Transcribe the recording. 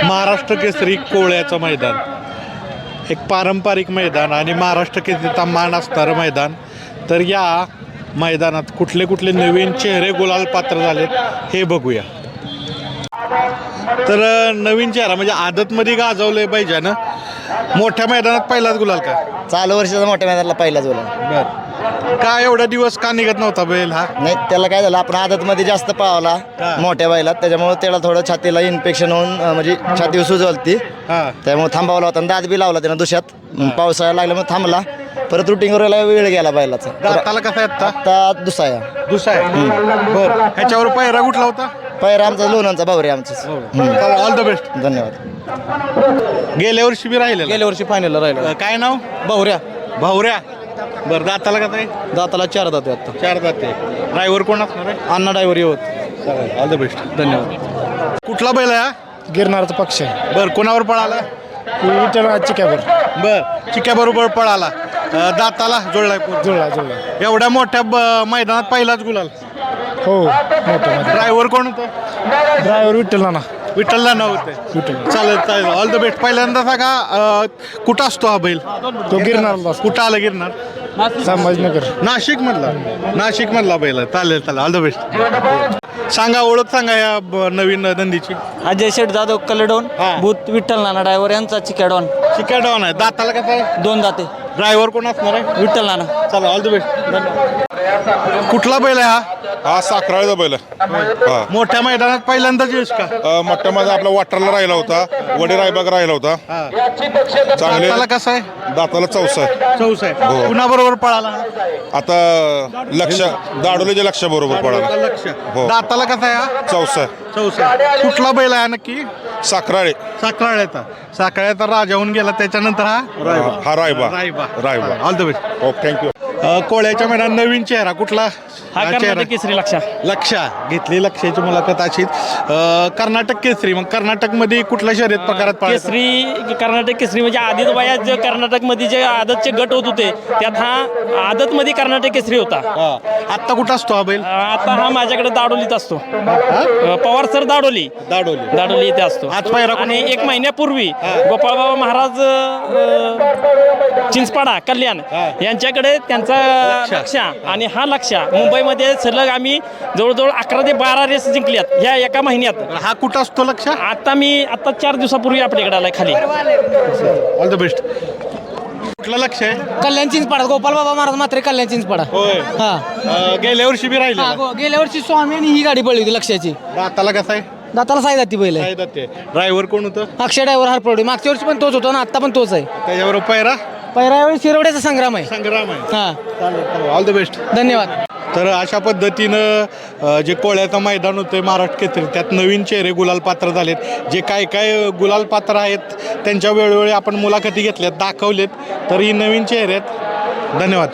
महाराष्ट्र केसरी कोळ्याचं मैदान, एक पारंपरिक मैदान आणि महाराष्ट्र केसरीचा मान असणारं मैदान. तर या मैदानात कुठले कुठले नवीन चेहरे गुलाल पात्र झालेत हे बघूया. तर नवीन चेहरा म्हणजे आदतमध्ये गाजवले पाहिजे ना, मोठ्या मैदानात पहिलाच गुलाल का? चालू वर्षाचा मोठ्या मैदानाला पहिलाच बोला. बर, का एवढा दिवस का निघत नव्हता बैल हा? नाही, त्याला काय झालं, आपण आदतमध्ये जास्त पळावला मोठ्या बैलात, त्याच्यामुळे त्याला थोडं छातीला इन्फेक्शन होऊन म्हणजे छाती सुजवलती, हा, त्यामुळे थांबावला होता आणि दात बी लावला त्यानं दुष्यात. पावसाळा लागल्यामुळे थांबला, परत रुटीनवर वेळ गेला बैलाचा. दाताला कसा आहे आता? आता दुसरा दुसरा आहे. बर, ह्याच्यावर पहिरा कुठला होता? पैरा आमचा लोणांचा भावरे आमचा. All the best. धन्यवाद. गेल्या वर्षी बी राहिले. गेल्या वर्षी फायनलला राहिलं. काय नाव? भावऱ्या. भावऱ्या. बरं, दाताला कसं आहे? दाताला 4 दाते आता. 4 दाते. ड्रायव्हर कोण असणार आहे? अण्णा ड्रायव्हर येत. All the best. धन्यवाद. कुठला बैल आहे हा? गिरणारचा पक्ष आहे. बरं, कोणावर पळाला? विठ्ठल चिक्यावर बरं, चिक्याबरोबर पळाला. दाताला जोडलाय पूर्ण. जुळला. एवढ्या मोठ्या मैदानात पहिलाच गुलाल. हो, मोठं ड्रायव्हर कोण होतं? ड्रायव्हर विठ्ठल नाना. विठ्ठलला नाव होते. विठ्ठल चालेल. All the best. पहिल्यांदा सांगा, कुठं असतो हा बैल? तो गिरणारला असतो. कुठं आलं गिरणार? संभाजीनगर. नाशिक मधला बैल आहे. चालेल. All the best. सांगा, ओळख सांगा या नवीन नंदीची. अजय शेठ जाधव कलेडॉन, हा. भूत विठ्ठल नाना ड्रायव्हर यांचा चिकॅडॉन. चिकॅडॉन आहे. दाताला कसं आहे? 2 दाते. ड्रायव्हर कोण असणार आहे? विठ्ठल नाना. चला, ऑल द बेस्ट. कुठला बैल आहे हा? हा साखराळीचा बैल आहे. मोठ्या मैदानात पहिल्यांदाच येस का? मोठ्या मध्ये आपला वाटरला राहिला होता, वडे रायबाग राहिला होता. चांगले दाताला कसं आहे? दाताला चौसा आहे. चौस आहे. हो. कुणाबरोबर पळाला? आता लक्ष दाडोलीच्या लक्ष बरोबर पडाला. लक्ष. हो. दाताला कसा आहे हा? चौसा आहे. चौस आहे. कुठला बैल आहे नक्की? साखराळे. साखळ्याचा राजाहून गेला, त्याच्यानंतर हा हा Raiba. Raiba. All the best. हो, थँक्यू. कोळ्याच्या मैदान नवीन चेहरा कुठला? हा कर्नाटक केसरी लक्षा. लक्षा घेतली. लक्षाची मुलाखत अशीच. कर्नाटक केसरी. मग कर्नाटकमध्ये कुठल्या शर्यत प्रकारात पळाला? केसरी, कर्नाटक केसरी म्हणजे आदित वयात जे कर्नाटकमध्ये जे आदतचे गट होत होते, त्यात हा आदतमध्ये कर्नाटक केसरी होता. आत्ता कुठं असतो हा बैल? आता हा माझ्याकडे दाडोलीत असतो. पवार सर दाडोली इथे असतो. आज पहिरा कोण? आणि 1 महिन्यापूर्वी गोपाळबाबा महाराज चिंचपाडा कल्याण यांच्याकडे त्यांचा लक्षा आणि हा लक्षा मुंबईमध्ये सलग आम्ही जवळजवळ 11 ते 12 रेस जिंकल्यात ह्या एका महिन्यात. हा कुठं असतो लक्ष? आता 4 दिवसापूर्वी आपल्याकडे आलाय खाली. All the best. कुठलं लक्ष आहे? कल्याण चिंचपाडा, गोपाल बाबा महाराज मात्र कल्याण चिंचपाडा. होय. हा, गेल्या वर्षी बी राहिले. गेल्या वर्षी स्वामी आणि ही गाडी पडली होती लक्षाची. दाताला कसं आहे? दाताला साई जाती बैल आहे. ड्रायव्हर कोण होतं? अक्षय ड्रायव्हर हरपडे. मागच्या वर्षी पण तोच होता ना, आता पण तोच आहे. त्याच्याबरोबर पैरा पहिल्या वेळी शिरवड्याचा संग्राम आहे. संग्राम आहे. हा, चालेल. All the best. धन्यवाद. तर अशा पद्धतीनं जे कोळ्याचं मैदान होतं महाराष्ट्र केसरी, त्यात नवीन चेहरे गुलाल पात्र झालेत. जे काय गुलाल पात्र आहेत त्यांच्या वेळोवेळी आपण मुलाखती घेतल्यात, दाखवलेत. तर ही नवीन चेहरे आहेत. धन्यवाद.